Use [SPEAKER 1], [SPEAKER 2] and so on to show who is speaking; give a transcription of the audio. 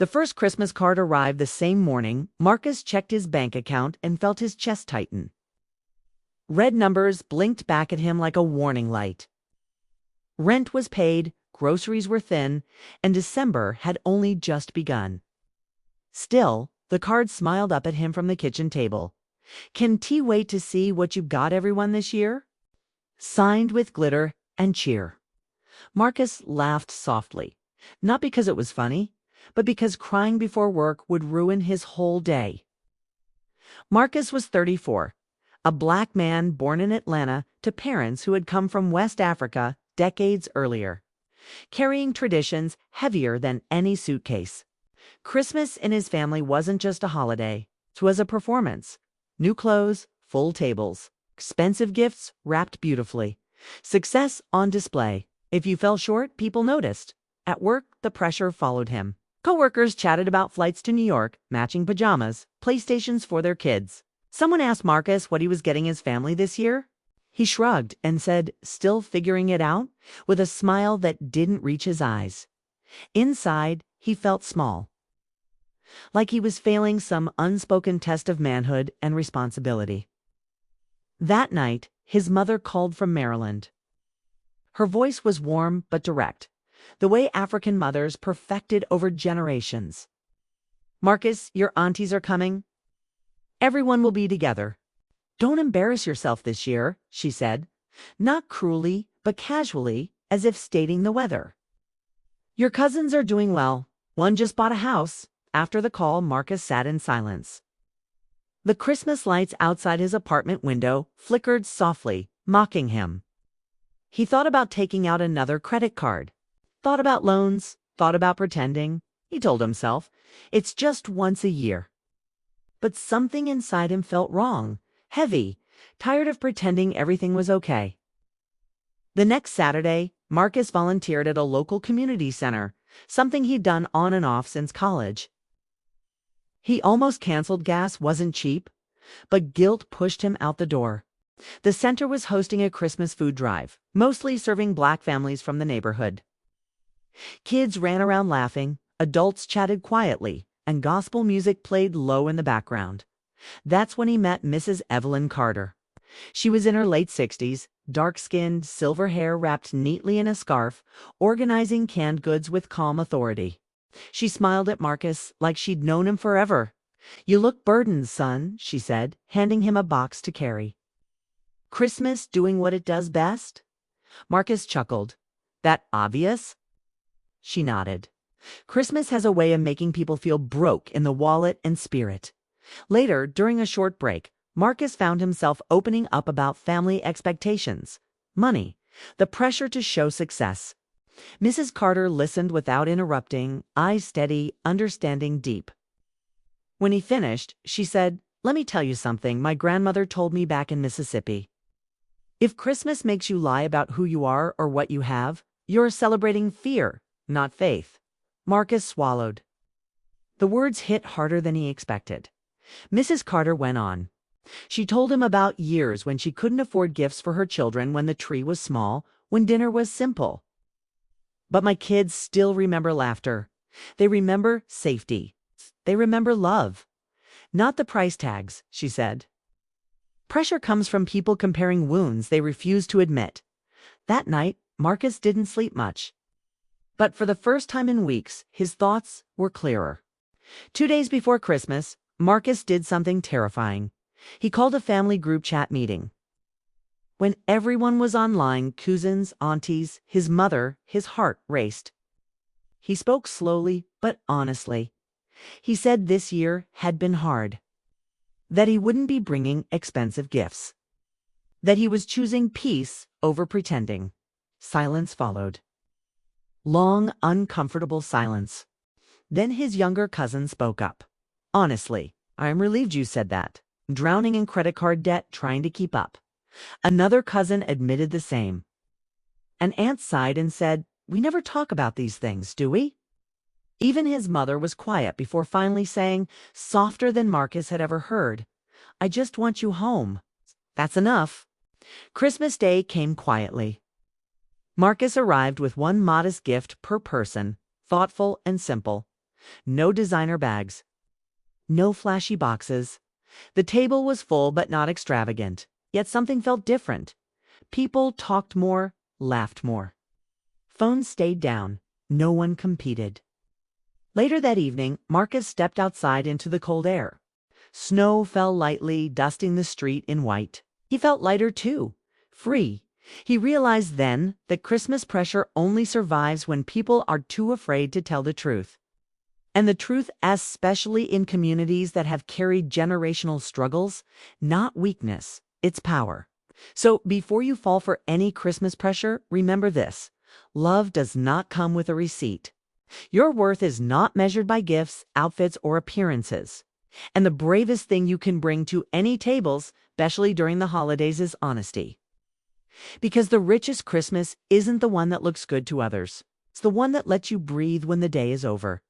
[SPEAKER 1] The first Christmas card arrived the same morning. Marcus checked his bank account and felt his chest tighten. Red numbers blinked back at him like a warning light. Rent was paid, groceries were thin, and December had only just begun. Still, the card smiled up at him from the kitchen table. "Can T wait to see what you've got everyone this year?" Signed with glitter and cheer. Marcus laughed softly, not because it was funny, but because crying before work would ruin his whole day. Marcus was 34, a black man born in Atlanta to parents who had come from West Africa decades earlier, carrying traditions heavier than any suitcase. Christmas in his family wasn't just a holiday, it was a performance. New clothes, full tables, expensive gifts wrapped beautifully, success on display. If you fell short, people noticed. At work, the pressure followed him. Coworkers chatted about flights to New York, matching pajamas, PlayStations for their kids. Someone asked Marcus what he was getting his family this year. He shrugged and said, still figuring it out, with a smile that didn't reach his eyes. Inside, he felt small, like he was failing some unspoken test of manhood and responsibility. That night, his mother called from Maryland. Her voice was warm but direct, the way African mothers perfected over generations. "Marcus, your aunties are coming. Everyone will be together. Don't embarrass yourself this year," she said, not cruelly, but casually, as if stating the weather. "Your cousins are doing well. One just bought a house." After the call, Marcus sat in silence. The Christmas lights outside his apartment window flickered softly, mocking him. He thought about taking out another credit card. Thought about loans, thought about pretending. He told himself, it's just once a year. But something inside him felt wrong, heavy, tired of pretending everything was okay. The next Saturday, Marcus volunteered at a local community center, something he'd done on and off since college. He almost canceled. Gas wasn't cheap, but guilt pushed him out the door. The center was hosting a Christmas food drive, mostly serving black families from the neighborhood. Kids ran around laughing, adults chatted quietly, and gospel music played low in the background. That's when he met Mrs. Evelyn Carter. She was in her late 60s, dark-skinned, silver hair wrapped neatly in a scarf, organizing canned goods with calm authority. She smiled at Marcus like she'd known him forever. "You look burdened, son," she said, handing him a box to carry. "Christmas doing what it does best?" Marcus chuckled. "That obvious?" She nodded. "Christmas has a way of making people feel broke in the wallet and spirit." Later, during a short break, Marcus found himself opening up about family expectations, money, the pressure to show success. Mrs. Carter listened without interrupting, eyes steady, understanding deep. When he finished, she said, "Let me tell you something my grandmother told me back in Mississippi. If Christmas makes you lie about who you are or what you have, you're celebrating fear, not faith." Marcus swallowed. The words hit harder than he expected. Mrs. Carter went on. She told him about years when she couldn't afford gifts for her children, when the tree was small, when dinner was simple. "But my kids still remember laughter. They remember safety. They remember love. Not the price tags," she said. "Pressure comes from people comparing wounds they refuse to admit." That night, Marcus didn't sleep much. But for the first time in weeks, his thoughts were clearer. 2 days before Christmas, Marcus did something terrifying. He called a family group chat meeting. When everyone was online, cousins, aunties, his mother, his heart raced. He spoke slowly but honestly. He said this year had been hard. That he wouldn't be bringing expensive gifts. That he was choosing peace over pretending. Silence followed. Long, uncomfortable silence. Then his younger cousin spoke up. "Honestly, I am relieved you said that. Drowning in credit card debt, trying to keep up." Another cousin admitted the same. An aunt sighed and said, "We never talk about these things, do we?" Even his mother was quiet before finally saying, softer than Marcus had ever heard, "I just want you home. That's enough." Christmas Day came quietly. Marcus arrived with one modest gift per person, thoughtful and simple. No designer bags. No flashy boxes. The table was full but not extravagant, yet something felt different. People talked more, laughed more. Phones stayed down. No one competed. Later that evening, Marcus stepped outside into the cold air. Snow fell lightly, dusting the street in white. He felt lighter too, free. He realized then that Christmas pressure only survives when people are too afraid to tell the truth. And the truth, especially in communities that have carried generational struggles, not weakness, it's power. So before you fall for any Christmas pressure, remember this: love does not come with a receipt. Your worth is not measured by gifts, outfits, or appearances. And the bravest thing you can bring to any tables, especially during the holidays, is honesty. Because the richest Christmas isn't the one that looks good to others. It's the one that lets you breathe when the day is over.